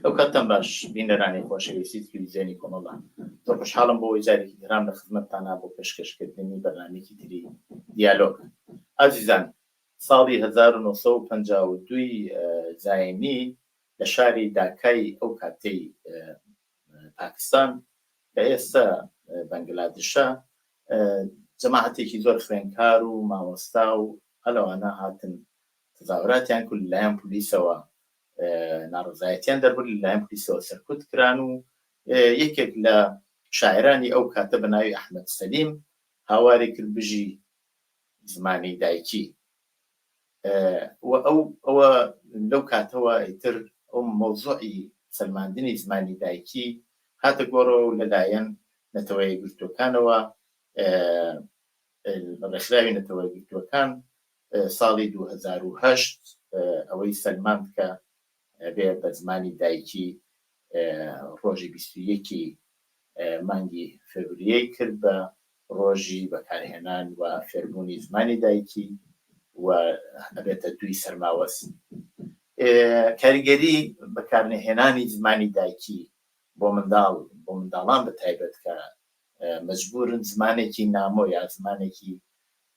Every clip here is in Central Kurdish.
ئەو کاتەم باش بینەرانی خۆشەویستی تلویزیۆنی کۆمەڵە زۆر خوشحاڵم بۆ جارێکی گران لە خزمەتتانە بۆ پێشکەشکردنی بەرنامەیەکی تری دیالۆگ. ئازیزان، ساڵی 1952 زاینی لە شاری داکای ئەو کاتەی پاکستان کە ئێستا بەنگلادێشە جەماعەتێکی زۆر خوێندکار و مامۆستا و هەلەوانە هاتن تەظاهوراتیان کرد لەلایەن پۆلیسەوە، ناڕزایەتیان دەربوو لەلایەن پۆلیسەوە سەرکوت کران و یەکێک لە شاعرانی ئەو کاتە بە ناوی ئەحمەد سەلیم هاواری کرد بژی زمانی دایکی. ئەوە لەو کاتەوە ئیتر ئەو مەوزوعی سەلماندنی زمانی دایکی هاتە گۆڕەوە و لەلایەن نەتەوە یەکگرتووەکانەوە ڕێکخراوی نەتەوە یەکگرتووەکان ساڵی 2008 ئەوەی سەلمان بکە بێ بە زمانی دایکی ڕۆژی 21 مانگی فێبریەی کرد بە ڕۆژی بەکارهێنان و فێربوونی زمانی دایکی و ئەبێتە دوی سەرماوەست. کاریگەری بەکارهێنانی زمانی دایکی بۆ منداڵان بە تایبەت کە مەجبورن زمانێکی نامۆ یا زمانێکی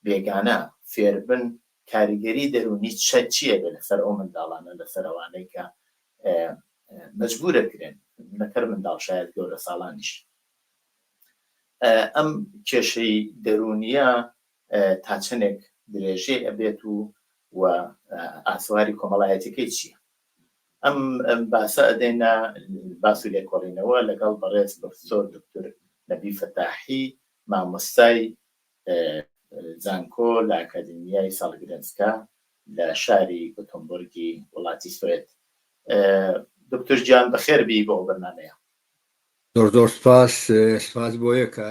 بێگانە فێربن، کاریگەری دەرونی چییە بێ لەسەر ئەو منداڵانە، لەسەر ئەوانەی کە مەجبورەکرێن نەکەر منداڵ شاید گەورە ساڵانیش. ئەم کێشەی دەرونیە تا چەندێک درێژەی ئەبێت و ئاسواری کۆمەڵایەتەکەی چییە؟ ئەم باسە ئەدەینە باس و لێکۆڵینەوە لەگەڵ بەڕێز پرۆفێسۆر دکتۆر نەبی فەتاحی، مامۆستای زانکۆ لە ئاکادمیای ساڵگرنجکە لە شاری گۆتێنبۆرگی وڵاتی سوێد. دکتۆر گیان بەخێر بی بۆ بەرنامەیە. زۆر سپاس بۆیە کە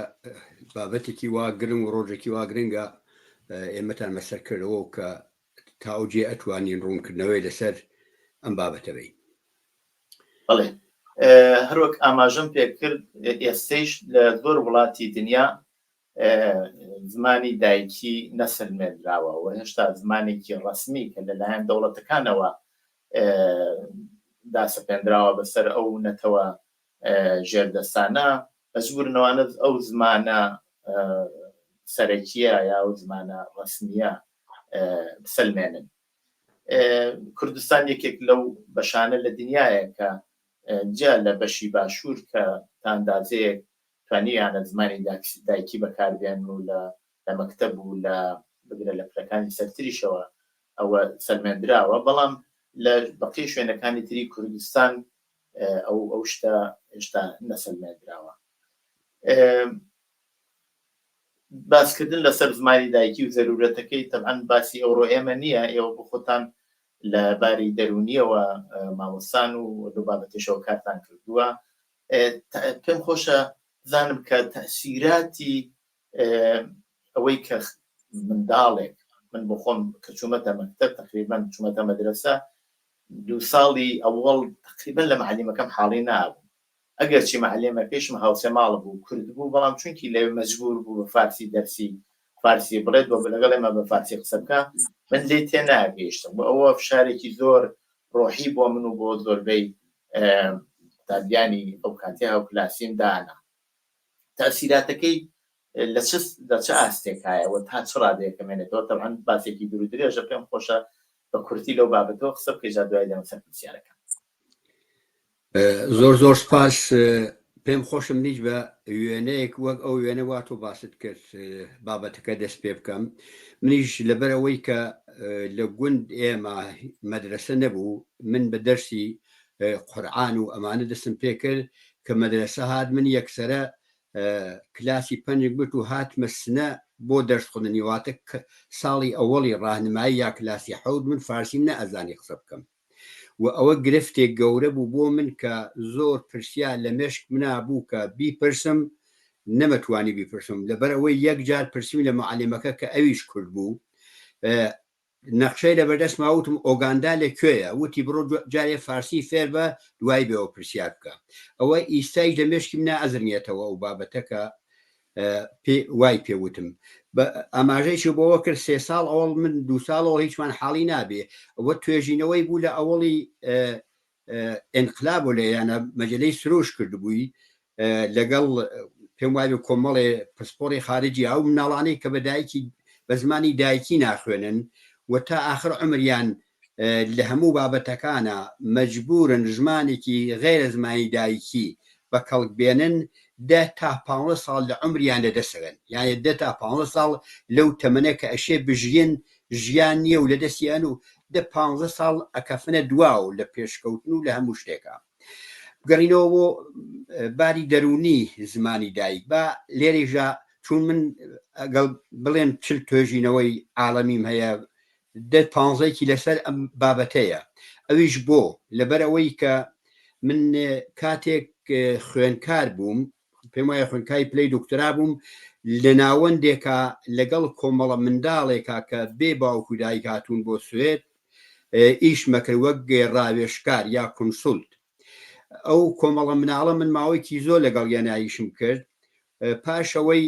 بابەتێکی وا گرنگ و ڕۆژێکی وا گرنگە ئێمەتان مەسەر کردەوە و کە تاوجێ ئەتوانین ڕوونکردنەوەی لەسەر ئەم بابەتەوەی. بەڵێ، هەروەک ئاماژەم پێ کرد ئێستەیش لە زۆر وڵاتی دنیا زمانی دایکی نەسەلمێنراوە و هێشتا زمانێکی ڕەسمی کە لەلایەن دەوڵەتەکانەوە داسەپێنراوە بەسەر ئەو نەتەوە ژێردەستانە، مەجبورنەوانە ئەو زمانە سەرەکیە یا ئەو زمانە ڕەسمیە بسەلمێنن. کوردستان یەکێک لەو بەشانە لە دنیاە کە جا لە بەشی باشوور کە تا ئەندازەیەک توانیانە زمانی دایکی بەکاربێن و لە مەکتەب و لە بگرە لە پلەکانی سەرتریشەوە ئەوە سەلمێنراوە، بەڵام لە بەقی شوێنەکانی تری کوردستان ئەو شتە هێشتا نەسەلمێنراوە. باسکردن لەسەر زمانی دایکی و زەرورەتەکەی تەبعاً باسی ئەوڕۆ ئێمە نییە، ئێوە بخۆتان لە باری دەرونیەوە مامۆستان و لە بابەتێشەوە کارتان کردووە. پێم خۆشە بزانم کە تەئسیراتی ئەوەی کە منداڵێک، من بۆ خۆم کە چوومەتە مەکتەب تقریباً چوومەتە مەدرسە 2 ساڵی ئەوەڵ تقریباً لە معلمەکەم حاڵی نابوو، ئەگەرچی معلمەکەیشم هاوسێ ماڵ بوو کورد بوو، بەڵام چونکی لەوێ مەجبور بوو بە فارسی دەرسی فارسی بڵێت بۆ لەگەڵ ئێمە بە فارسی قسە بکە، من لێ تێناگەیشتم بۆ ئەوە فشارێکی زۆر ڕۆحی بۆ من و بۆ زۆربەی تابیانی ئەو کاتی هاوکلاسیم دانا. تەئسیراتەکەی لە چه ئاستێکایەوە تا چ ڕادەیەکەمێنێتەوە؟ تەبعاً باسێکی دوور و درێژە، پێم خۆشە بە کورتی لەو بابەتەوە قسە بکەی، جا دوای دەمە سەر پرسیارەکە. زۆر سپاس. پێم خۆشم نیش بە وێنەیەک وەک ئەو وێنە وا تۆ باست کرد بابەتەکە دەست پێ بکەم. منیش لەبەرەوەی کە لە گوند ئێمە مەدرسە نەبوو، من بە دەرسی قورئان و ئەمانە دەستم پێ کرد کە مەدرسە هات من یەکسەرە کلاسی 5 بوت و هاتمە سنە بۆ دەرس خوێندنی، واتە ساڵی ئەوەڵی ڕاهنمایی یا کلاسی 7 من فارسیم نەئەزانی قسە بکەم و ئەوە گرفتێک گەورە بوو بۆ من کە زۆر پرسیار لە مێشک منابوو کە بیپرسم، نەمەتوانی بیپرسم لەبەرەوەی یەک جار پرسیم لە معلمەکە کە ئەویش کورد بوو، نەخشەی لەبەردەست ماوتم ئۆگاندا لەکوێیە؟ وتی بڕۆ جارێ فارسی فێر بە دوای بێەوە پرسیار بکە. ئەوە ئیسایی لە مێشکی منە ئەزرنیێتەوە و بابەتەکە وای پێوتم. ئاماژەیشی بۆەوە کرد 3 ساڵ ئەوڵ من 2 ساڵەوە هیچمان حاڵی نابێ. ئەوە توێژینەوەی بوو لە ئەوڵی انقلاب و لەیانە مەجلەی سروش کردبووی لەگەڵ پێم وایە کۆمەڵێ پسپۆری خارجی ئەو مناڵانەی کە بە دایکی بە زمانی دایکی ناخوێنن و تا آخر عمریان لە هەموو بابەتەکانە مەجبورن ژمانێکی غێرە زمانی دایکی بە کەڵک بێنن 10 تا 15 ساڵ لە عمریان لەدەسەوێن، یعنی 10 تا 15 ساڵ لەو تەمەنە کە ئەشێ بژین ژیان نییە و لەدەستیان و 15 ساڵ ئەکەفنە دواو لە پێشکەوتن و لە هەموو شتێکە. بگەڕینەوە بۆ باری دەرونی زمانی دایک بە لێرەژە چون من ئەگەڵ بڵێن چل توێژینەوەی عاڵەمیم هەیە 15 لەسەر ئەم بابەتەیە. ئەویش بۆ لەبەرەوەی کە من کاتێک خوێنکار بووم، پێم وایە خوێنکاری پلەی دکتۆرا بووم، لە ناوەندێکە لەگەڵ کۆمەڵە منداڵێکە کە بێ باوکو دایک هاتوون بۆ سوێد ئیش مەکرد وەک گێڕاوێشکار یا کنسولت. ئەو کۆمەڵە مناڵە من ماوەیەکی زۆر لەگەڵ یانایشم کرد، پاشەوەی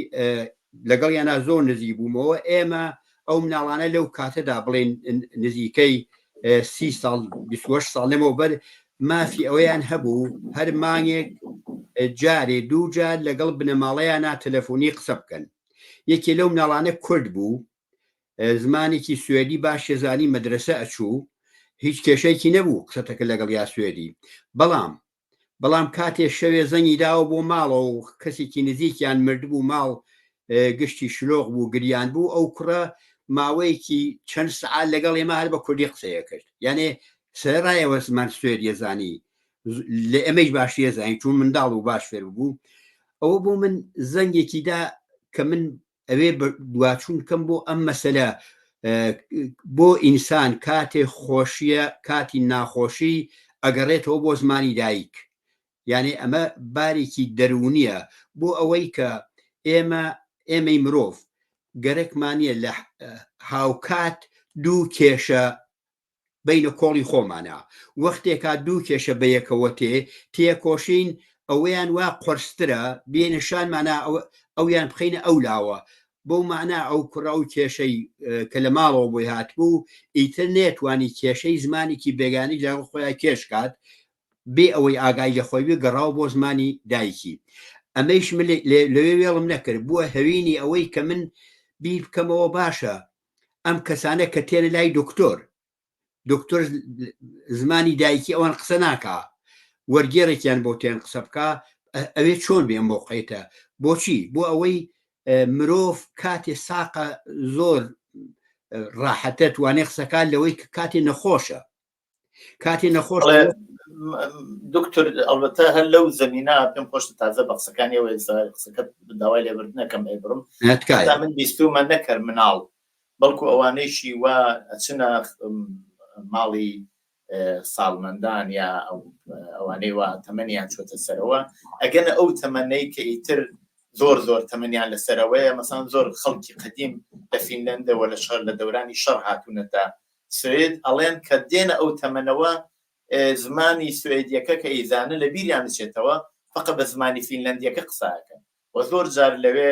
لەگەڵ یانا زۆر نزیک بوومەوە. ئێمە ئەو مناڵانە لەو کاتەدا بڵێن نزیکەی 30 ساڵ 28 ساڵ لەمەوە بەر مافی ئەوەیان هەبوو هەر مانگێک جارێ دوو جار لەگەڵ بنەماڵەیانە تەلەفۆنی قسە بکەن. یەکێ لەو مناڵانە کورد بوو، زمانێکی سوێدی باش شێزانی مەدرسە ئەچوو، هیچ کێشەیەکی نەبوو قسەتەکە لەگەڵ یا سوێدی. بەڵام کاتێ شەوێ زەنگی داوە بۆ ماڵەوە و کەسێکی نزیکیان مردبوو، ماڵ گشتی شلۆغ بوو، گریان بوو، ئەو کوڕە ماوەیەکی چەند سعات لەگەڵ ئێمە هەر بە کوردی قسەیە کرد. یعنی سەرڕایەوە زمان سوێد یەزانی، لە ئەمەش باش یەزانی چون منداڵ و باش فێر بوو. ئەوە بوو من زەنگێکیدا کە من ئەوێ دواچوون کەم بۆ ئەم مەسەلە بۆ ئینسان کاتێ خۆشیە کاتی ناخۆشی ئەگەڕێتەوە بۆ زمانی دایک. یعنی ئەمە بارێکی دەرونیە بۆ ئەوەی کە ئێمەی مرۆڤ گەرەکمانە لە هاوکات دوو کێشە بینە کۆڵی خۆمانە، وەختێکا دوو کێشە بەیەکەوە تێکۆشین ئەوەیان وا قرسترە بێنشانمانە ئەویان بخینە ئەو لاوە بۆ معنە ئەو کوڕە و کێشەی کە لە ماڵەوە بۆی هاتبوو ئیتر نێتوانی کێشەی زمانێکی بێگانی لە خۆیان کێشکات بێ ئەوەی ئاگای لە خۆی بێ گەڕاو بۆ زمانی دایکی. ئەمەیش لەوێ وێڵم نەکرد بووە هەوینی ئەوەی کە من بیر بکەمەوە باشە ئەم کەسانە کە تێنە لای دکتۆر زمانی دایکی ئەوان قسە ناکا، وەرگێڕێکیان بۆ تێن قسە بکە، ئەوێ چۆن بێ مۆقعیتە. بۆچی؟ بۆ ئەوەی مرۆڤ کاتێ ساقە زۆر ڕاحەتە توانێ قسەکان لەوەی کە کاتێ نەخۆشە دکتۆر ئەڵبەتە هەر لەو زەمینە پێم خۆشتە تازە بە قسەکانیەوە قسەکەت داوای لێبردنەکەم ئێبڕم من بیستومە نەکرد مناڵ بەڵکو ئەوانەیشی وا ئەچنە ماڵی ساڵمەندان یا ئەوانەی وا تەمەنیان چۆتە سەرەوە ئەگەنە ئەو تەمەنەی کە ئیتر زۆر تەمەنیان لەسەرەوەیە. مەسان زۆر خەڵکی قەدیم لە فینلەندەوە لە شەڕ لە دەورانی شەڕ هاتوونەتە سوێد ئەڵێن کە دێنە ئەو تەمەنەوە زمانی سوێدیەکە کە ئیزانە لە بیریان بچێتەوە فقط بە زمانی فینلەندیەکە قساکەن و زۆر جار لەوێ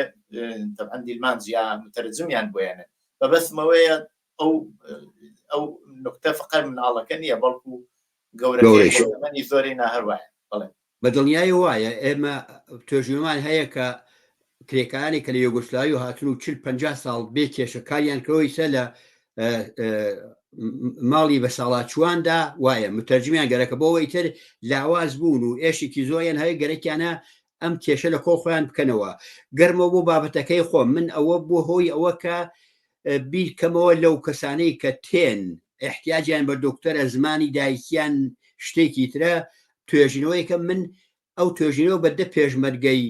تەبعەن دیلمانجیان متەرجمیان بۆیانن بە بەسمەوەیە ئەو نکتە فقط مناڵەکە نییە بەڵکو گەورەکەی زۆری ناهەروایە. بە دڵنیای وایە ئێمە توێژینەوەمان هەیە کە کرێکانی کە لە یوگۆسلاوی و هاتون و 40-50 ساڵ بێ کێشەکاریان کەوەیسە لە ماڵی بە ساڵاتچواندا وایە متەرجمیان گەرەکە بۆەوە ئیتر لاواز بوون و ئێشێکی زۆریان هەیە گەرەکیانە ئەم کێشە لە کۆڵ خۆیان بکەنەوە. گەرمە بۆ بابەتەکەی خۆم من ئەوە بۆ هۆی ئەوە کە بیرکەمەوە لەو کەسانەی کە تێن احتیاجیان بە دکتۆرە زمانی دایکیان شتێکی ترە توێژینەوەیکە من ئەو توێژینەوە بەدە پێشمەرگەی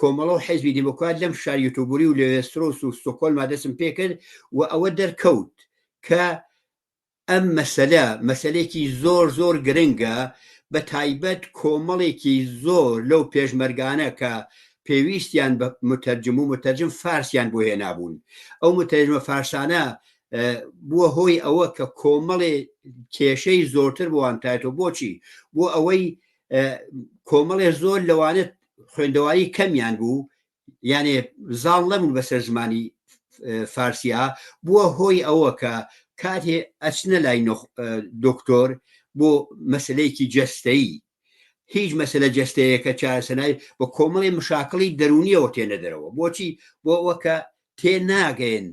کۆمەڵە و حیزبی دیموکرات لەم شاری یوتوبوری و لێسترۆس و ستۆکۆلما دەستم پێ کرد و ئەوە دەرکەوت کە ئەم مەسەلێکی زۆر گرنگە بە تایبەت کۆمەڵێکی زۆر لەو پێشمەرگانە کە پێویستیان بە متەرجم فارسیان بۆ هێنابوون. ئەو متەرجمە فارسانە بووە هۆی ئەوە کە کۆمەڵێ کێشەی زۆرتر بۆوان تایەتەوە. بۆچی؟ بۆ ئەوەی کۆمەڵێ زۆر لەوانێت خوێندەواری کەمیان بوو یعنی زاڵ نەبوون بەسەر زمانی فارسیە، بووە هۆی ئەوە کە کاتێ ئەچنە لای دکتۆر بۆ مەسلەیەکی جەستەیی هیچ مەسلە جەستەیەکە چارەسەرایی بە کۆمەڵی مشاکڵی دەرونیەوە تێنە دەرەوە بۆچی بۆ ئەوەکە تێناگەین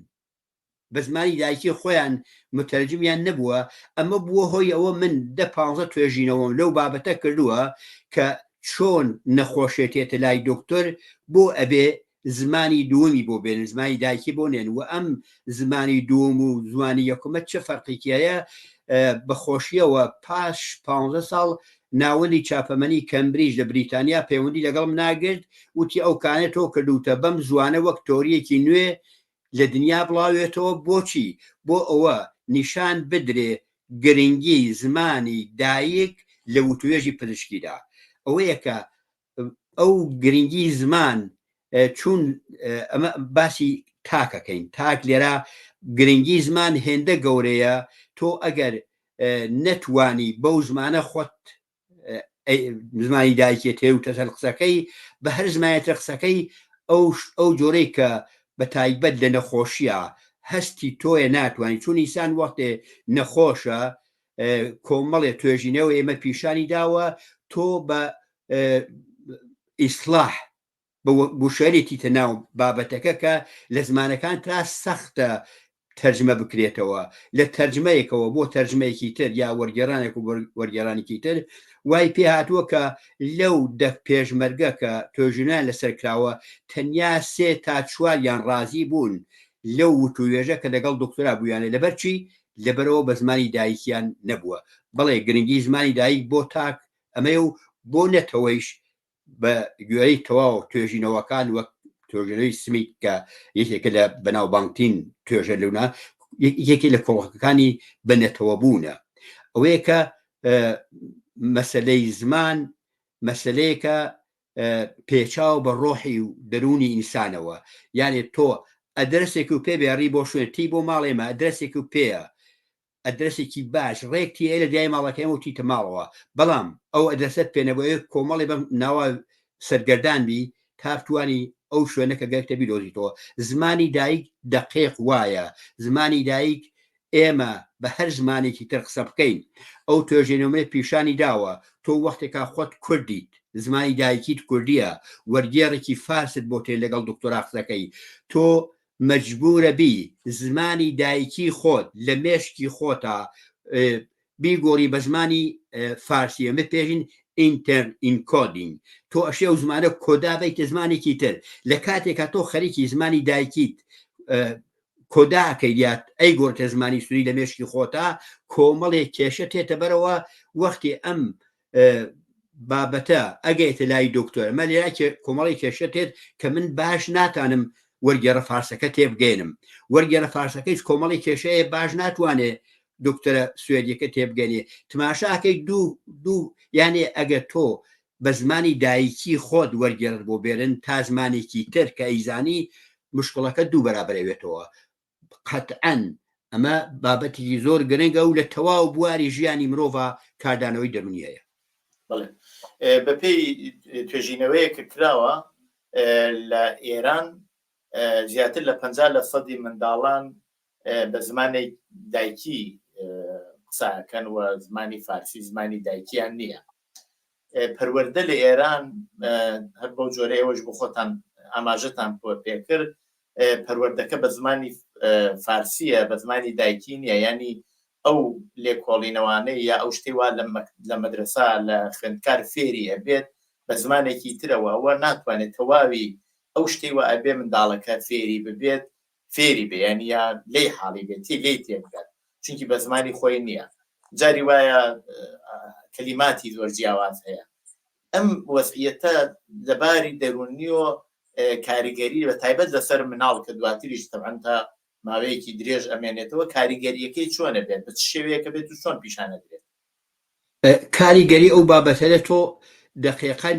بە زمانی دایکی خۆیان متەرجمیان نەبووە ئەمە بووە هۆی ئەوە من 10-15 توێژینەوە لەو بابەتە کردووە کە چۆن نەخۆشێتێتە لای دکتۆر بۆ ئەبێ زمانی دووەمی بۆ بێن زمانی دایکی بۆ نێن و ئەم زمانی دووەم و زمانی یەکەمە چه فەرقێکیایە بەخۆشیەوە پاش 15 ساڵ ناوەندی چاپەمەنی کەمبریج لە بریتانیا پەیوەندی لەگەڵم ناگرت وتی ئەو کانێت تۆ کردوتە بەم زوانە وەک تۆریەکی نوێ لە دنیا بڵاوێتەوە بۆچی بۆ ئەوە نیشان بدرێ گرنگی زمانی دایک لە وتوێژی پزیشکیدا ئەوەیە کە ئەو گرنگی زمان چون ئەمە باسی تاکەکەین تاک لێرە گرنگی زمان هێندە گەورەیە تۆ ئەگەر نەتوانی بەو زمانە خۆت زمانی دایکێت و تەسەر قسەکەی بە هەر زمانێتە قسەکەی ئەو جۆرەی کە بە تایبەت لە نەخۆشیە هەستی تۆیە ناتوانانی چون ئینسان وەختێ نەخۆشە کۆمەڵێ توێژینەوە ئێمە پیشانی داوە تۆ بە ئیسلاح بوشێتی تە ناو بابەتەکە کە لە زمانەکان تا سەختە تەرجمە بکرێتەوە لە تەرجمەیەکەوە بۆ تەرجمەیەکی تر یا وەرگێڕانێک و وەرگێڕانێکی تر وای پێ هاتووە کە لەو پێشمەرگە کە توێژینیان لەسەر کراوە تەنیا 3 تا 4 یان ڕازی بوون لەو وتوێژە کە لەگەڵ دکتۆرا بوویانە لەبەرچی لەبەرەوە بە زمانی دایکیان نەبووە بەڵێ گرنگی زمانی دایک بۆ تاک ئەمە و بۆ نەتەوەیش بە گوێرەی تەواو توێژینەوەکان وەک توێژینەوەی سمیت کە یەکێکە لە بەناوبانگترین توێژە لەونا یەکی لە کۆڵەکەەکانی بەنەتەوە بوونە ئەوەیە کە مەسلەی زمان مەسلەیەکە پێچاو بە ڕۆحی و دەرونی ئینسانەوە یعنی تۆ ئەدرسێک و پێ بێڕی بۆ شوێنتی بۆ ماڵێمە ئەدرسێک و پێە ئەدرسێکی باش ڕێکتی لە دیای ماڵەکەم و تیتە ماڵەوە بەڵام ئەو ئەدرسەت پێنەبەوەی کۆمەڵی بەم ناوە سەرگەردان بی تافتوانی ئەو شوێنەکە گەرتە بیدۆزیتەوە زمانی دایک دقیق وایە زمانی دایک ئێمە بە هەر زمانێکی تر قسە بکەین ئەو توێژێنەوەی پیشانی داوە تۆ وەختێکا خۆت کوردیت زمانی دایکیت کوردیە وەرگێڕێکی فارست بۆ تێ لەگەڵ دکتۆرا قسەکەی تۆ مەجبورە بی زمانی دایکی خۆت لە مێشکی خۆتە بیگۆڕی بە زمانی فارسی ئەمە پێژین ئینکۆدینگ تۆ ئەشێ و زمانە کۆدا بیتە زمانێکی تر لە کاتێکە تۆ خەریکی زمانی دایکیت کۆدا ئەکەیدات ئەی گۆرتە زمانی سووری لە مێشکی خۆتا کۆمەڵێک کێشە تێتە بەرەوە وەختی ئەم بابەتە ئەگەیتە لای دکتۆر ئەمە لێرا کۆمەڵی کێشە تێت کە من باش ناتانم وەرگێڕە فارسەکە تێبگەێنم وەرگێڕە فارسەکەی کۆمەڵی کێشەیە باش ناتوانێت دکتۆرە سوێدیەکە تێبگەنێ تماشاکەی دوو یانێ ئەگە تۆ بە زمانی دایکی خۆت وەرگێڕ بۆ بێرن تا زمانێکی تر کە ئەیزانی مشکڵەکە دوو بەرابەرەوێتەوە قەتعەن ئەمە بابەتێکی زۆر گرنگە و لە تەواو بواری ژیانی مرۆڤ کاردانەوەی دەرونیەیە بەپێی توێژینەوەیە کە کراوە لە ئێران زیاتر لە 50% منداڵان بە زمانی دایکی قسەکەن و زمانی فارسی زمانی دایکیان نییە پەروەردە لە ئێران هەر بەو جۆرە ئێوەش بۆ خۆتان ئاماژەتان پێکرد پەروەردەکە بە زمانی فارسیە بە زمانی دایکی نییە ینی ئەو لێکۆڵینەوانەی یا ئەو شتێ وا لە مەدرسە لە خوێندکار فێری ئەبێت بە زمانێکی ترەوە ئەوە ناتوانێت تەواوی ئەو شتێ وە ئەبێ منداڵەکە فێری ببێت فێری بێ ینی یا لێی حاڵی بێتی لێی تێبگات چونکی بە زمانی خۆی نییە جاری وایە کەلیماتی زۆر جیاواز هەیە ئەم وەزعیەتە لەباری دەرونیەوە کاریگەری بە تایبەت لەسەر مناڵ کە دواتریش تەبعەن تا ماوەیەکی درێژ ئەمێنێتەوە کاریگەریەکەی چۆنە بێت بە چ شێوەیەکە بێت و چۆن پیشانە درێت کاریگەری ئەو بابەتە تۆ دقیقاً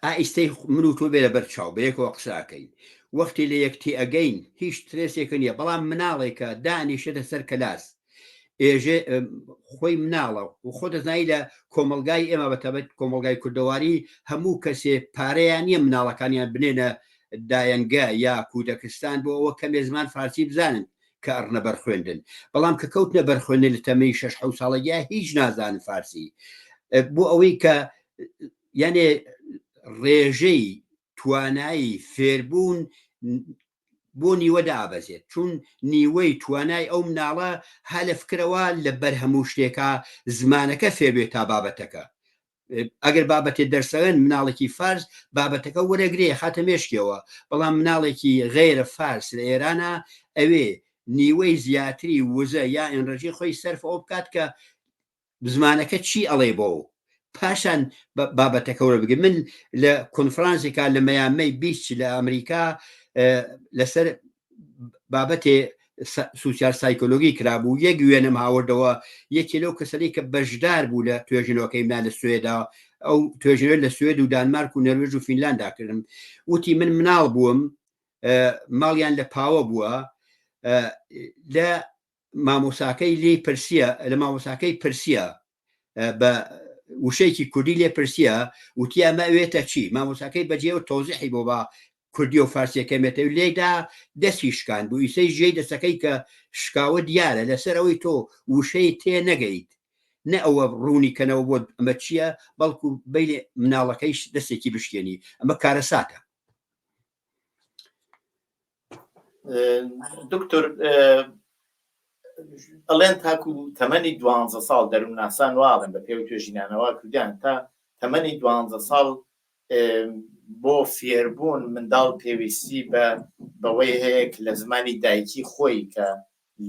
ئایستەی من و تۆ بێ لەبەر چاو بەیەکەوە قساکەین وەختی لە یەکتی ئەگەین هیچ ترێسێکە نییە بەڵام مناڵێکە دانیشێتە سەر کەلاس ئێژێ خۆی مناڵە و خۆ دەزانی لە کۆمەلگای ئێمە بەتەبەت کۆمەلگای کوردەواری هەموو کەسێ پارەیان نییە مناڵەکانیان بنێنە دایەنگە یا کودەکستان بۆ ئەوە کەمێ زمان فارسی بزانن کە ئەڕنە بەر خوێندن بەڵام کە کەوتنە بەر خوێندن لە تەمەی 6 ساڵەگە هیچ نازانن فارسی بۆ ئەوەی کە یانێ ڕێژەی توانایی فێربوون بۆ نیوە دابەزێت چون نیوەی توانای ئەو مناڵە ها لە فکرەوە لە بەر هەموو شتێکە زمانەکە فێربێت تا بابەتەکە ئەگەر بابەتێ دەرسەوێن مناڵێکی فارس بابەتەکە وەرەگرێ خاتە مێشکەوە بەڵام مناڵێکی غێرە فارس لە ئێرانە ئەوێ نیوەی زیاتری وزە یا ئێنڕژی خۆی سەرف ئەو بکات کە زمانەکە چی ئەڵێ بۆ پاشان بابەتەکە وەرە بگرن من لە کۆنفرانسێکا لە مەیامی بیست لە ئەمریکا لەسەر بابەتێ سوسیال سایکۆلۆژی کرابوو یەک وێنەم هاوردەوە یەکی لەو کەسەی کە بەشدار بوو لە توێژینەوەکەی منە لە سوێدا ئەو توێژینەوە لە سوێد و دانمارک و نەروێژ و فینلاندا کردم وتی من مناڵ بووم ماڵیان لە پاوە بووە لە مامۆساکەی لێ پرسیە لە مامۆساکەی پرسیە بە وشەیەکی کوردی لێ پرسیە وتی ئەمە ئەوێتە چی مامۆساکەی بەجێ و تۆزیحی بۆ بە کوردی و فارسیەکەمێتە لێدا دەستی شکان بوو ئیسەی ژێی دەسەکەی کە شکاوە دیارە لەسەر ئەوەی تۆ وشەی تێ نەگەیت نە ئەوە ڕوونی کەنەوە بۆ ئەمە چییە بەڵکو بەیلێ مناڵەکەی دەستێکی بشکێنی ئەمە کارە ساتە دکتۆر ئەڵێن تاکو تەمەنی 12 ساڵ دەروونناسان واڵن بە پێوی توێژینانەوە کردیان تا تەمەنی 12 ساڵ بۆ فێربوون منداڵ پێویستی بەوەی هەیە لە زمانی دایکی خۆی کە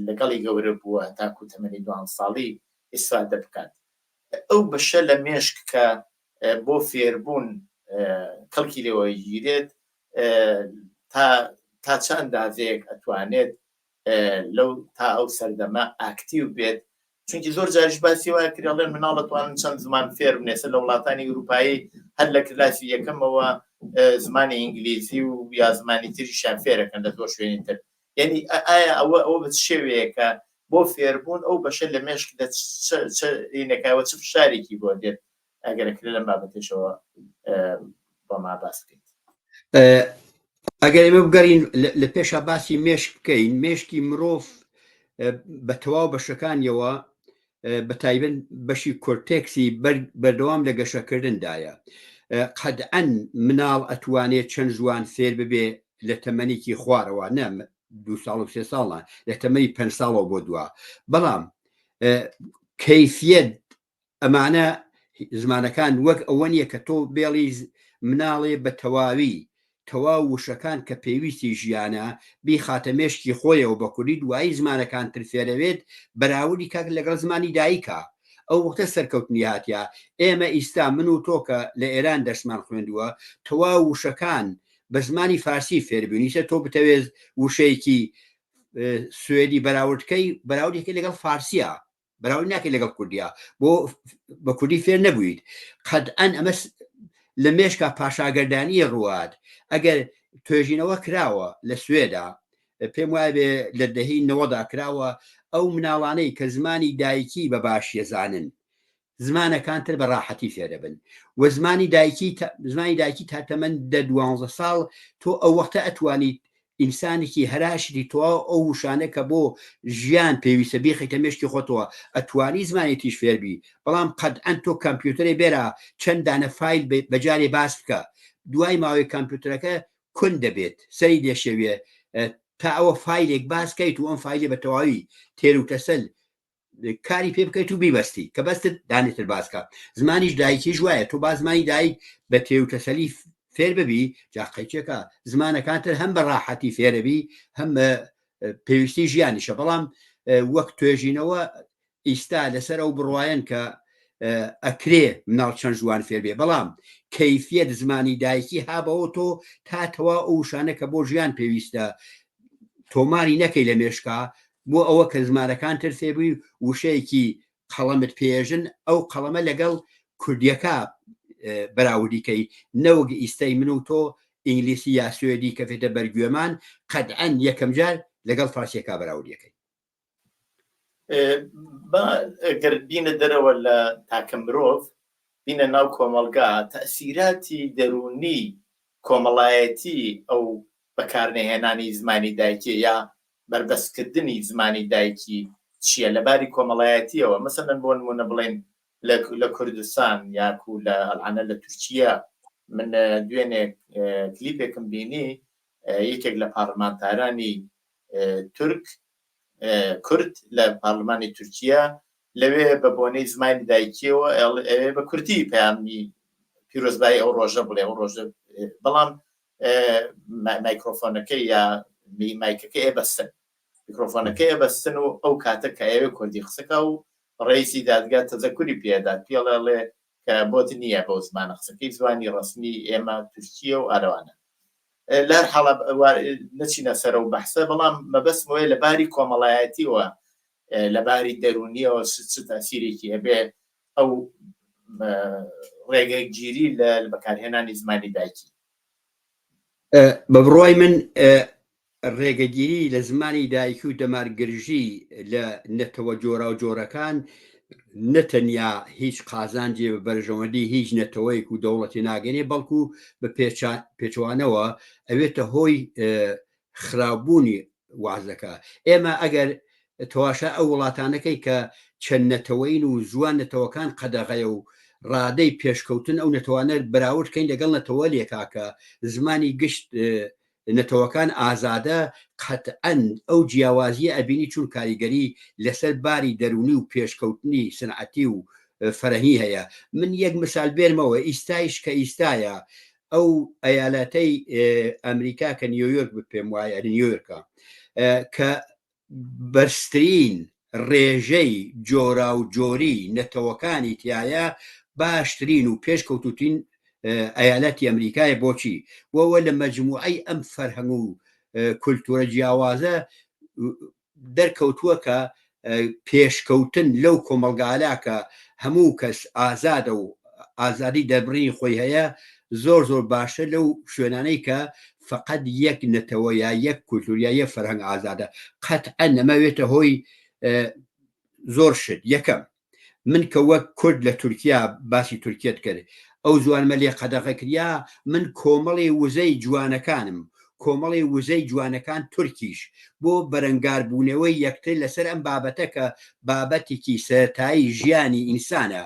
لەگەڵی گەورە بووە تاکو تەمەنی 12 ساڵی ئیسفادە بکات ئەو بەشە لە مێشک کە بۆ فێربوون کەڵکی لێوە گیرێت تا چەند ئەندازەیەک ئەتوانێت لەو تا ئەو سەردەمە ئاکتیو بێت چونکی زۆر جاریش باسی وایە کراڵێن مناڵ دەتوانن چەند زمان فێر بنێسە لە وڵاتانی ئەوروپایی هەر لە کلاسی یەکەمەوە زمانی ئینگلیزی و یا زمانی تریشیان فێرەکەن لە زۆر شوێنی تر یعنی ئایا ئەوە بە شێوەیە کە بۆ فێربوون ئەو بەشە لە مێشکدا نەکاوە چ فشارێکی بۆ دێت ئەگەرەکرێ لەم بابەتێشەوە بۆما باس بکەیت ئەگەر ئێمە بگەڕین لە پێشە باسی مێشک بکەین مێشکی مرۆڤ بە تەواو بەشەکانیەوە بە تایبەت بەشی کۆرتێکسی بەردەوام لە گەشەکردندایە قەتعەن مناڵ ئەتوانێت چەند جوان فێر ببێ لە تەمەنێکی خوارەوە نە 2 ساڵ و 3 ساڵە لە تەمەنی 5 ساڵەوە بۆ دووە بەڵام کەیفیەت ئەمانە زمانەکان وەک ئەوە نیە کە تۆ بێڵی مناڵێ بە تەواو وشەکان کە پێویستی ژیانە بیخاتە مێشکی خۆیەوە بە کوردی دوایی زمانەکان تر فێرەوێت بەراوردی کاک لەگەڵ زمانی دایکە ئەو وەختە سەرکەوتنی هاتیە ئێمە ئیستا من و تۆکە لە ئێران دەرسمان خوێندووە تەواو وشەکان بە زمانی فارسی فێربوونیسە تۆ بتەوێت وشەیەکی سوێدی بەراوردێکی لەگەڵ فارسیە بەراورد ناکەی لەگەڵ کوردیا بۆ بە کوردی فێر نەبوویت قەتعەن ئەمە لە مێشکە پاشاگەردانی ڕوات ئەگەر توێژینەوە کراوە لە سوێدا پێم وایە بێ لە دەهەی 90دا کراوە ئەو مناڵانەی کە زمانی دایکی بە باشیە زانن زمانەکانتر بە ڕاحەتی فێرەبن و زمانی دایکی تا تەمەن 12 ساڵ تۆ ئەو وەختە ئەتوانیت ئینسانێکی هەراشتی تۆ ئەو وشانە کە بۆ ژیان پێویستە بیخیتە مێشکی خۆتەوە ئەتوانی زمانێتیش فێربی بەڵام قەتعەن تۆ کەمپیوتەرێ بێرە چەند دانە فایل بەجارێ باس بکە دوای ماوەی کەمپیوتەرەکە کون دەبێت سەری دێشەوێ تا ئەوە فایلێک باسکەیت و ئەم فایلێ بە تەواوی تێر و تەسەل کاری پێ بکەیت و بیبەستی کە بەستت دانێتتر باسکە زمانیش دایکیش وایە تۆ با زمانی دایک بە تێ و تەسەلی فێر ببی جاقەیچێکە زمانەکانتر هەم بە ڕاحەتی فێرەبی هەم پێویستی ژیانیشە بەڵام وەک توێژینەوە ئیستا لەسەر ئەو بڕواەن کە ئەکرێ مناڵ چەند جوان فێر بێ بەڵام کەیفیەت زمانی دایکی هابەوە تۆ تاتەوا ئەو شانە کە بۆ ژیان پێویستە تۆماری نەکەی لە مێشکا بۆ ئەوە کە زمانەکان تر فێبووی وشەیەکی قەڵەمت پێژن ئەو قەڵەمە لەگەڵ کوردیەکە بەراوردیکەی نەوەک ئیستەی من و تۆ ئینگلیسی یا سوێدی کە فێتە بەرگوێمان قەتعەن یەکەم جار لەگەڵ فارسیەکە بەراوردیەکەی گەر بینە دەرەوە لە تاکە مرۆڤ بینە ناو کۆمەلگا تەسیراتی دەرونی کۆمەڵایەتی ئەو بەکارنەهێنانی زمانی دایکی یا بربەستکردنی زمانی دایکی چییە لەباری کۆمەڵایەتیەوە مەسەلەن بۆ نمونە بڵێن لە کوردستان یاکو لە ئەلعانە لە تورکیا من دوێنێ کلیپێکم بینی یەکێک لە پارلمانتارانی تورک کورد لە پارلمانی تورکیا لەوێ بە بۆنەی زمانی دایکیەوە بە کوردی پەیامی پیرۆزبایی ئەو ڕۆژە بڵێ ئەو ڕۆژە بەڵام مایکرۆفۆنەکەی یا مایکەکەی ئێبەستن میکرۆفۆنەکەی ئێبەستن و ئەو کاتە کە ئێوێ کوردی قسەکە و ڕئیسی دادگا تەزەکوری پێدات پێڵێ کە بۆت نییە بۆ زمانە قسەکەی زمانی ڕسمی ئێمە تورکیە و ئەروانە لەر حاڵە نەچینە سەر و بەحسە بەڵام مەبەست وەیە لەباری کۆمەڵایەتیەوە لەباری دەرونیەوە چ تاسیرێکی هەبێ ئەو ڕێگەگیری لە بەکارهێنانی زمانی دایکی بە بڕوای من ڕێگەگیری لە زمانی دایکی و دەمارگرژی لە نەتەوە جۆرا و جۆرەکان نەتەنیا هیچ قازانجێ بە بەرژەوەندی هیچ نەتەوەیەک و دەوڵەتی ناگەنێ بەڵکو بە پێچوانەوە ئەوێتە هۆی خراپبوونی وازەکە ئێمە ئەگەر تەواشا ئەو وڵاتانەکەی کە چەند نەتەوەین و زوان نەتەوەکان قەدەغەیە و ڕادەی پێشکەوتن ئەو نەتەوانە بەراوردکەین لەگەڵ نەتەوە لێکاکە زمانی گشت نەتەوەکان ئازادە قەتعەن ئەو جیاوازیە ئەبینی چون کاریگەری لەسەر باری دەرونی و پێشکەوتنی سنعەتی و فەرهەنگی هەیە من یەک مثال بێنمەوە ئیستایش کە ئیستایە ئەو ئەیالەتەی ئەمریکا کە نیویۆرک پێم وایە نیویۆرکە کە بەرزترین ڕێژەی جۆرا و جۆری نەتەوەکانی تایە باشترین و پێشکەوتوترین ئەیالەتی ئەمریکای بۆچی وەوە لە مەجموعەی ئەم فەرهەنگ و کولتورە جیاوازە دەرکەوتووە کە پێشکەوتن لەو کۆمەلگالە کە هەموو کەس ئازادە و ئازادی دەبڕی خۆی هەیە زۆر زۆر باشە لەو شوێنانەی کە فقط یەک نەتەوە یا یەک کولتوریا یە فەرهەنگ ئازادە قەتعەن نەماوێتە هۆی زۆر شت یەکەم من کە وەک کورد لە تورکیا باسی تورکێت کرد ئەو زوانمە لێ قەدەغە کریا من کۆمەڵی وزەی جوانەکانم کۆمەڵی وزەی جوانەکان تورکیش بۆ بەرەنگاربوونەوەی یەکتر لەسەر ئەم بابەتە کە بابەتێکی سەرەتایی ژیانی ئینسانە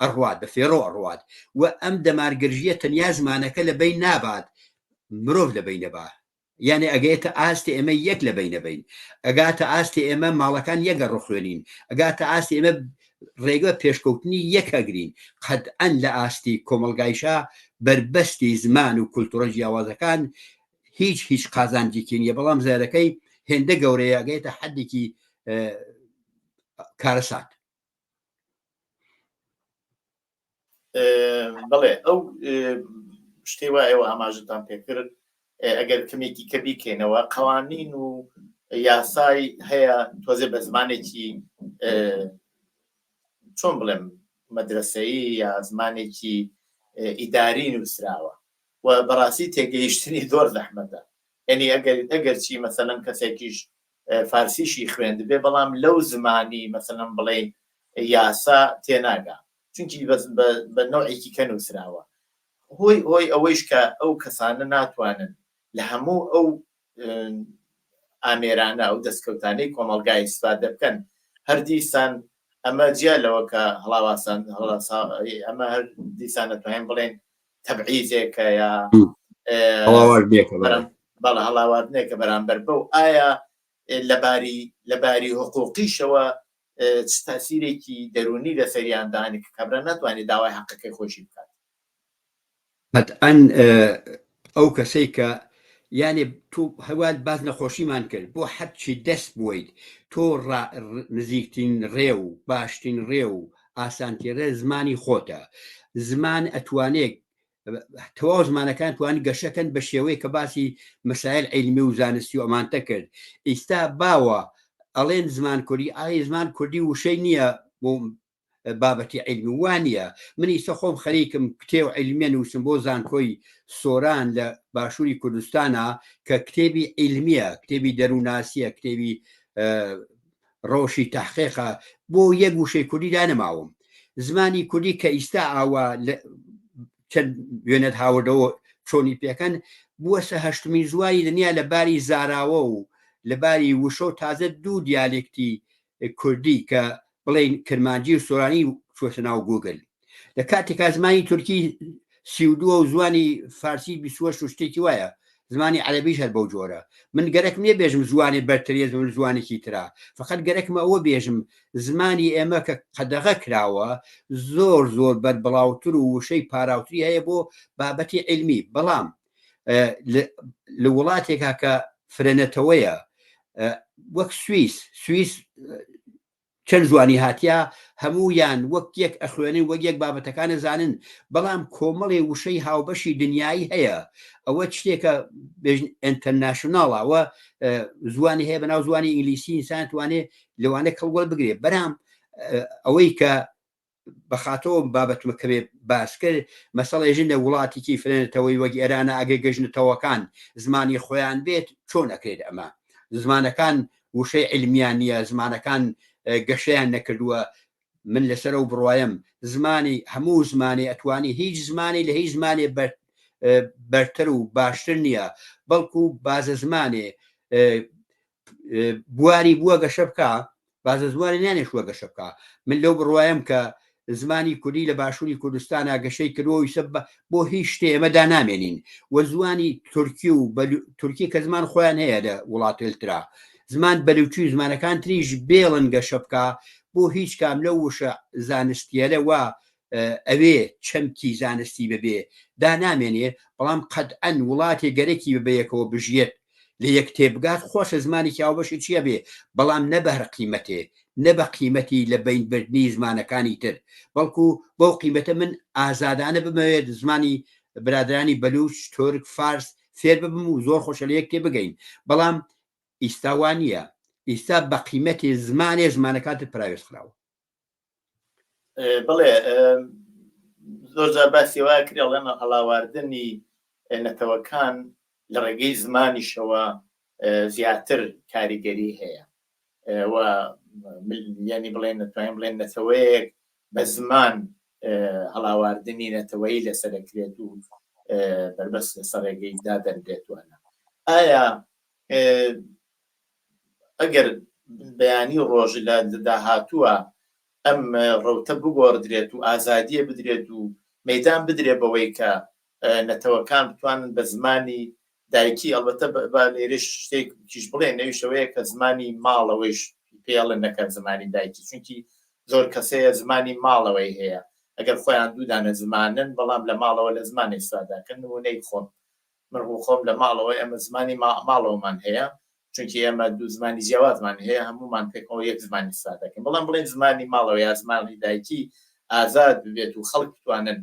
ئەڕوات بە فێڕۆ ئەڕوات و ئەم دەمارگرژیە تەنیا زمانەکە لە بین نابات مرۆڤ لە بین نەبا یعنی ئەگەیتە ئاستی ئێمە یەک لە بینەبین ئەگاتە ئاستی ئێمە ماڵەکان یەگە ڕخوێنین ئەگاتە ئاستی ئێمە ڕێگە پێشکەوتنی یەکەگرین قەتعەن لە ئاستی کۆمەلگایشا بربەستی زمان و کولتورە جیاوازەکان هیچ قازانجێکی نییە بەڵام زارەکەی هێندە گەورەیە ئەگەیتە حەدێکی کارەسات بڵێ ئەو شتێ وایە ئێوە ئاماژتان پێکرد ئەگەر کەمێکی کە بیکەینەوە قەوانین و یاسای هەیە تۆزێ بە زمانێکی چۆن بڵێم مەدرسەیی یا زمانێکی ئیداری نووسراوە و بەڕاستی تێگەیشتنی زۆر زەحمەتە یعنی ئەگەر چی مەسەلەن کەسێکیش فارسیشی خوێندبێ بەڵام لەو زمانی مەسەلەن بڵێ یاسا تێناگا چونکی بە نوعێکی کە نووسراوە هۆی ئەوەیش کە ئەو کەسانە ناتوانن لە هەموو ئەو ئامێرانە ئەو دەستکەوتانەی کۆمەلگای ئیسفادە بکەن هەردیسان ئەمە جیا لەوە کە هەڵاواسان ئەمە هەر دیسان دەتوانین بڵێن تەبعیزێکە یا بەڵە هەڵاواردنێکە بەرامبەر بەو ئایا لەباری حقوقیشەوە تاسیرێکی دەرونی لە سەریاندانی کە کەبرا ناتوانێت داوای حەقەکەی خۆشی بکات قەتعەن ئەو کەسەی کە یعنی تۆ هەوال باز نەخۆشیمان کرد بۆ هەرچی دەست بوویت تۆ نزیکترین ڕێ و باشترین ڕێ و ئاسانتیڕێ زمانی خۆتە زمان ئەتوانێت تەواو زمانەکان توانین گەشەکەن بە شێوەیە کە باسی مەسایل عیلمی و زانستی و ئەمانتە کرد ئێستا باوە ئەڵێن زمان کوردی ئایا زمان کوردی وشەی نییە بۆ بابەتی عیلمی وانە من ئێستا خۆم خەریکم کتێب عیلمیە نووسم بۆ زانکۆی سۆران لە باشووری کوردستانە کە کتێبی عیلمیە کتێبی دەرووناسیە کتێبی ڕۆشی تەحقیقە بۆ یەک وشەی کوردی دانەماوم زمانی کوردی کە ئێستا ئاوا چەند وێنەت هاوردەوە چۆنی پێکەن بووە سە هەشتمین زواری دنیا لە باری زاراوە و لەباری وشۆ تازە دوو دیالێکتی کوردی کە بڵێن کرمانجی و سۆرانی چۆتە ناو گوگل لە کاتێکا زمانی تورکی 32 و زمانی فارسی 28 شتێکی وایە زمانی عەرەبیش هەر بەو جۆرە من گەرەکم نیە بێژم زوانی بەرترێز و زوانێکی ترا فقط گەرەکمە ئەوە بێژم زمانی ئێمە کە قەدەغە کراوە زۆر بەربڵاوتر و وشەی پاراوتری هەیە بۆ بابەتی علمی بەڵام لە وڵاتێکا کە فرەنەتەوەیە وەک سویس چەند زوانی هاتیە هەموویان وەک یەک ئەخوێنن وەک یەک بابەتەکانە زانن بەڵام کۆمەڵێ وشەی هاوبەشی دنیای هەیە ئەوە شتێکە ئینتەرناشناڵەوە زوانی هەیە بەناو زوانی ئینگلیسی ئینسان توانێت لەوانە کەڵگوڵ بگرێت بەرام ئەوەی کە بەخاتەوە بابەتمە کەوێ باس کرد مەسەڵێژن لە وڵاتێکی فرێنێتەوەی وەک ئێرانە ئەگەر گەژنەتەوەکان زمانی خۆیان بێت چۆن ئەکرێت ئەمە زمانەکان وشەی علمیان نییە زمانەکان گەشەیان نەکردووە من لەسەر و بڕوایم زمانی هەموو زمانی ئەتوانی هیچ زمانی لە هیچ زمانێ بەرتر و باشتر نییە بەڵکو بازە زمانێ بواری بووە گەشە بکە بازە زمانی نانێشووە گەشە بکە من لەو بڕوایم کە زمانی کوردی لە باشووری کوردستانە گەشەی کردەوەی سەب بۆ هیچ شتێ ئێمەدا نامێنین وە زمانی تورکی و تورکی کە زمان خۆیان هەیە لە وڵاتێترا زمان بەلوچی زمانەکان تریش بێڵن گەشە بکە بۆ هیچ کام لەو وشە زانستیەرە وە ئەوێ چەمکی زانستی ببێ دا نامێنێ بەڵام قەتعەن وڵاتی گەرەکی ببەیەکەوە بژێت لە یەک تێبگات خۆشە زمانێکی هاوبەشی چییە بێ بەڵام نەبە هەر قیمەتێ نەبە قیمەتی لە بینبردنی زمانەکانی تر بەڵکو بەو قیمەتە من ئازادانە بمەوێت زمانی برادرانی بەلوچ تورک فارس فێر ببم و زۆر خۆشە لە یەک تێ بگەین بەڵام ئیستاوان نییە ئیستا بە قیمەتی زمانەکانت پراوێز خراوە بڵێ زۆر جار باسی وایە کرێ ئەڵێمە هەڵاواردنی نەتەوەکان لە ڕێگەی زمانیشەوە زیاتر کاریگەری هەیە ینی بڵێن نتوانین بڵێن نەتەوەیەک بە زمان هەڵاواردنی نەتەوەی لەسەرەکرێت و بەربەست لەسەر ڕێگەیدا دەردێتوانە ئایا ئەگەر بەیانی ڕۆژ لە داهاتووە ئەم ڕەوتە بگۆڕدرێت و ئازادیە بدرێت و مەیدان بدرێت بەوەی کە نەتەوەکان بتوانن بە زمانی دایکی ئەڵبەتە بە لێرەش شتێکیش بڵێن نەویشەوەیە کە زمانی ماڵەوەیش پێڵن نەکەن زمانی دایکی چونکی زۆر کەسەیە زمانی ماڵەوەی هەیە ئەگەر خۆیان دوودانە زمانن بەڵام لە ماڵەوە لە زمانی ئێستاداکەن نمونەی خۆم من خۆم لە ماڵەوە ئەمە زمانی ماڵەوەمان هەیە چونکی ئێمە دوو زمانی جیاوازمان هەیە هەمومان پێکەوە یەک زمانی سادەکەن بەڵام بڵێن زمانی ماڵەوە یا زمانی دایکی ئازاد ببێت و خەڵک بتوانن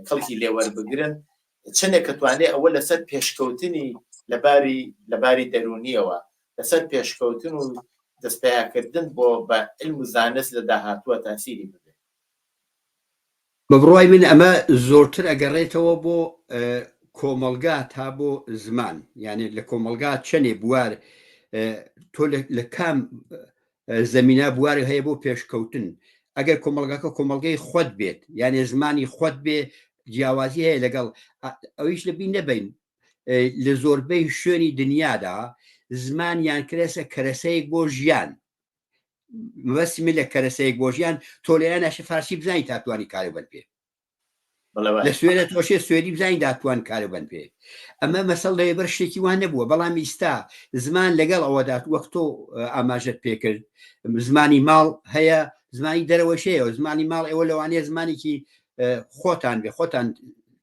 کەڵکی لێوەربگرن چنێک کە توانێت ئەوە لەسەر پێشکەوتنی لەباری دەرونیەوە لەسەر پێشکەوتن و دەستپێیاکردن بۆ بە علم و زانست لە داهاتووە تاسیری ببێت بە بڕوای من ئەمە زۆرتر ئەگەڕێتەوە بۆ کۆمەلگا تا بۆ زمان یعنی لە کۆمەلگا چەندێ بوار تۆ لە کام زەمینە بواری هەیە بۆ پێشکەوتن ئەگەر کۆمەلگاکە کۆمەلگەی خۆت بێت یعنی زمانی خۆت بێ جیاوازی هەیە لەگەڵ ئەویش لە بین نەبین لە زۆربەی شوێنی دنیادا زمانیان کرێسە کەرەسەیەک بۆ ژیان مەبەستی لە کەرەسەیەک بۆ ژیان تۆ لێران ناشە فارسی بزانی تاتوانی کارەبەر پێ لە سوێنە تۆشێ سوێری بزانین داتوان کارەبەن پێ ئەمە مەسەڵ لەبەر شتێکی وان نەبووە بەڵام ئیستا زمان لەگەڵ ئەوەدات وەک تۆ ئاماژەت پێکرد زمانی ماڵ هەیە زمانی دەرەوەشەیە و زمانی ماڵ ئێوە لەوانەیە زمانێکی خۆتان بێ خۆتان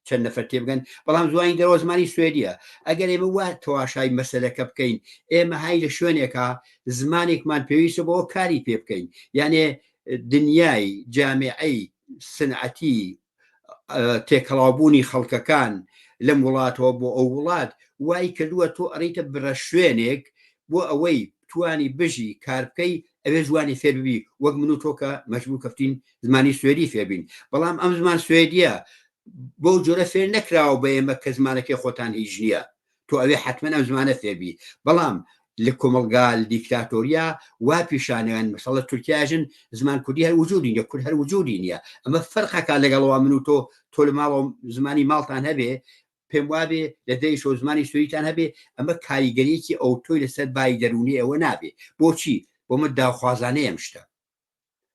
چەند نەفەر تێ بگەن بەڵام زوانی دەرەوە زمانی سوێدیە ئەگەر ئێمە وا تەواشای مەسەلەکە بکەین ئێمە های لە شوێنێکە زمانێکمان پێویستە بۆ کاری پێ بکەین یانێ دنیای جامعەی سنعەتی تێکەڵاوبوونی خەڵکەکان لەم وڵاتەوە بۆ ئەو وڵات وای کردووە تۆ ئەڕیتە برە شوێنێک بۆ ئەوەی توانی بژی کار بکەی ئەوێ زوانی فێربی وەک من و تۆکە مەجبوور کەفتین زمانی سوێدی فێبین بەڵام ئەم زمان سوێدیە بۆ جۆرە فێر نەکراوە بە ئێمە کە زمانەکەی خۆتان هیچ نییە تۆ ئەوێ حتمما ئەم زمانە فێربی بەڵام لە کۆمەلگا دیکتاتۆریا وا پیشانیان مەسەڵە تورکیاژن زمان کوردی هەر وجودی نیە کورد هەر وجودی نییە ئەمە فەرقەکە لەگەڵەوە من و تۆ لە ماڵەوە زمانی ماڵتان هەبێ پێم وابێ لە دەیش و زمانی سوێتان هەبێ ئەمە کاریگەریەکی ئەو تۆی لەسەر بای دەرونی ئەوە نابێ بۆچی بۆ من داخوازانەیەم شتە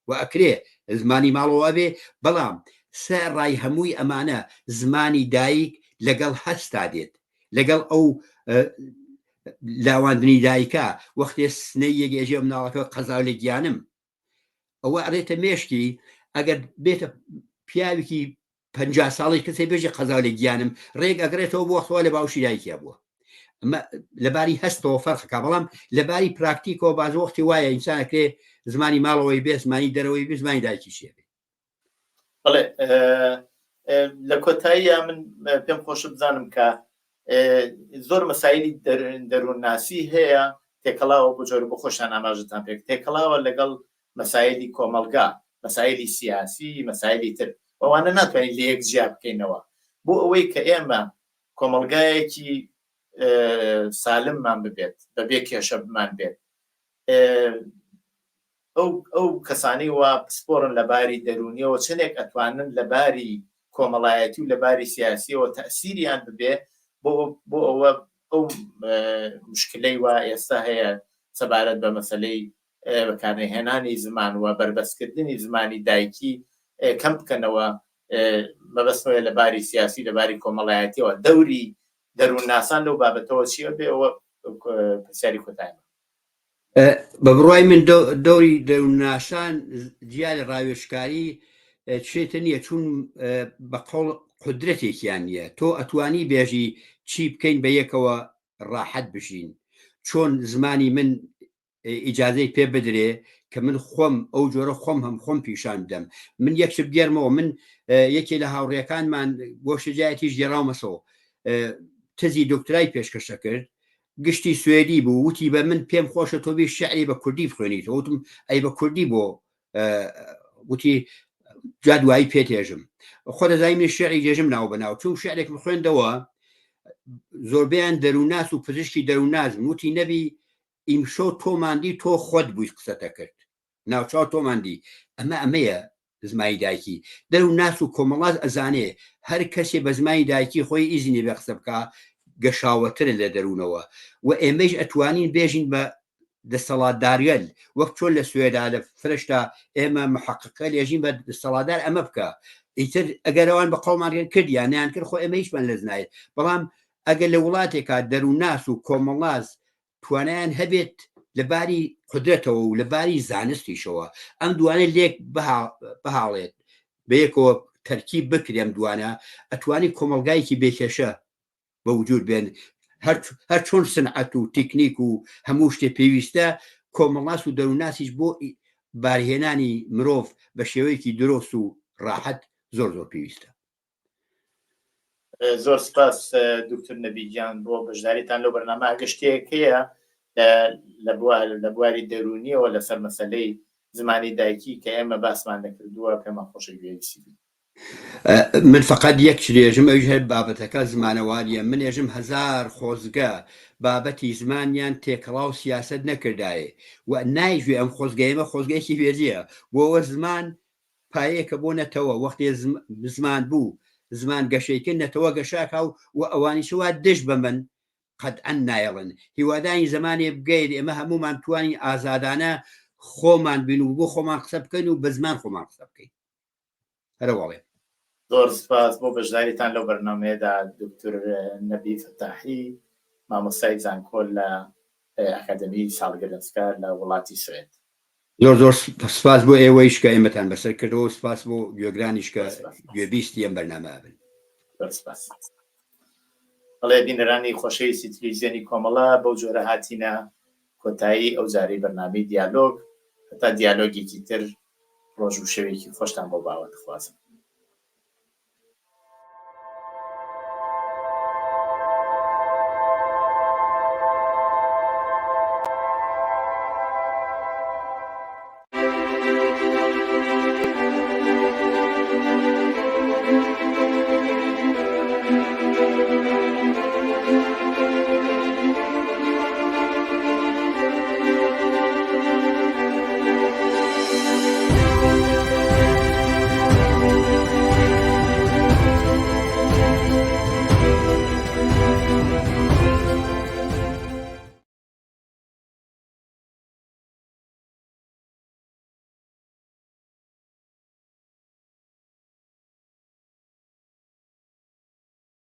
و ئەکرێ زمانی ماڵەوە بێ بەڵام سەر ڕای هەمووی ئەمانە زمانی دایک لەگەڵ هەستا دێت لەگەڵ ئەو لاواندنی دایکە وەختێ سنەی یەگێژێ مناڵەکە قەزاو لە گیانم ئەوە ئەڕێتە مێشکی ئەگەر بێتە پیاوێکی 50 ساڵی کەسێ بێژی قەزاو لە گیانم ڕێک ئەگرێتەوە بۆ خۆ لە باوشی دایکیا بووە لەباری هەستەوە فەرقەکە بەڵام لەباری پراکتیکەوە باز وەختی وایە ئینسانەکرێ زمانی ماڵەوەی بێ زمانی دەرەوەی بێ زمانی دایکی شێبێ بەڵێ لە کۆتاییە من پێم خۆش بزانم کە زۆر مەسایلی دەروونناسی هەیە تێکەڵاوە بۆ جۆر بۆ خۆشان ئاماژتان پێک تێکەڵاوە لەگەڵ مەسایلی کۆمەلگا مەسایلی سیاسی مەسایلی تر ئەوانە ناتوانین لە یەک جیا بکەینەوە بۆ ئەوەی کە ئێمە کۆمەلگایەکی سالممان ببێت بەبێ کێشە بمان بێت ئەو کەسانی وە پسپۆرن لە باری دەرونیەوە چنێک ئەتوانن لە باری کۆمەڵایەتی و لە باری سیاسیەوە تەسیریان ببێ بۆ ئەوە ئەو مشکلەی وە ئێستا هەیە سەبارەت بە مەسەلەی بەکارهێنانی زمان و بربەستکردنی زمانی دایکی کەم بکەنەوە مەبەستەوەی لە باری سیاسی لە باری کۆمەڵایەتیەوە دەوری دەروونناسان لەو بابەتەوە چیە بێ ئەوە پرسیاری کۆتایمە بە بڕوای من دەوری دەروونناسان جیا لە ڕاوێژکاری شێتە نییە چون بە قەڵ قودرەتێکیان نییە تۆ ئەتوانی بێژی چی بکەین بە یەکەوە ڕاحەت بژین چۆن زمانی من ئیجازەی پێ بدرێ کە من خۆم ئەو جۆرە خۆم پیشان بدەم من یەکش بگەرمەوە من یەکێ لە هاوڕێکانمان بۆ شجاعەتیش گێڕاومەسەوە تزی دکترای پێشکەشە کرد گشتی سوێدی بوو وتی بە من پێم خۆشە تۆ بێ شعری بە کوردی بخوێنیت وتم ئەی بە کوردی بۆ وتی جا دوایی پێتێژم خۆ دەزای من شعری جێژم ناو بەناو چون شعرێک بخوێندەوە زۆربیان دەروونناس و پزیشکی دەرووننازم وتی نەبی ئیمشۆ تۆماندی تۆ خۆت بوویت قسەتە کرد ناوچاو تۆماندی ئەمەیە زمانی دایکی دەروونناس و کۆمەڵاز ئەزانێ هەر کەسێ بە زمانی دایکی خۆی ئیزنی بە قسە بکە گەشاوەترە لە دەروونەوە و ئێمەش ئەتوانین بێژین بە دەسەڵاتداریەل وەک چۆن لە سوێدا لە فرشتا ئێمە محققە لێژین بە دەسەڵاتدار ئەمە بکە ئیتر ئەگەرەوان بە قەڵمانیان کردیان نیان کرد خۆ ئێمە هیچمان لەزنایێت بەڵام ئەگەر لە وڵاتێکا دەروونناس و کۆمەڵاز توانیان هەبێت لەباری قودرەتەوە و لەباری زانستیشەوە ئەم دوانێ لێک بهاڵێت بەیەکەوە تەرکیب بکرێم دوانە ئەتوانی کۆمەلگایەکی بێکێشە بە وجود بێن هەر چۆن سنعەت و تکنیک و هەموو شتێ پێویستە کۆمەڵاس و دەروونناسیش بۆ بارهێنانی مرۆڤ بە شێوەیەکی درۆست و ڕاحەت زۆر پێویستە زۆر سپاس دکتۆر نەبیگیان بۆ بەشداریتان لەو بەرنامە گەشتەیەکەیە لە بواری دەرونیەوە لەسەر مەسەلەی زمانی دایکی کە ئێمە باسمان نەکردووە پێمان خۆشە گوێویسی من فقط یەک درێژم ئەوش هەر بابەتەکە زمانەواریە من ێژم 1000 خۆزگە بابەتی زمانیان تێکەڵاو سیاست نەکردایە و نایژێ ئەم خۆزگەیمە خۆزگەیەکی وێزیە بۆەوە زمان پایەکە بۆ نەتەوە وەختی زمان بوو زمان گەشەیکن نەتەوە گەشاکە و ئەوانی شوا دش بە من قەتعەن نایەڵن هیوادانی زمانێ بگەیت ئێمە هەمومان توانی ئازادانە خۆمان بین و بۆ خۆمان قسە بکەین و بە زمان خۆمان قسە بکەین هەرەوەڵێ زۆر سپاس بۆ بەشداریتان لەو بەرنامەیەدا دکتۆر نەبی فتاحی مامۆستای زانکۆ لە ئەکادەمی ساڵگەرنجکار لە وڵاتی سوێد زۆر سپاس بۆ ئێوەیش کە ئێمەتان بەسەر کردەوە سپاس بۆ گوێگرانیش کە گوێبیستی ئەم بەرنامە بن سپاس بەڵێ بینەرانی خۆشەویستی تەلەڤیزیۆنی کۆمەڵە بەو جۆرە هاتینە کۆتایی ئەو جارەی بەرنامەی دیالۆگ هەتا دیالۆگێکی تر ڕۆژ و شەوێکی خۆشتان بۆ باوە دەخوازم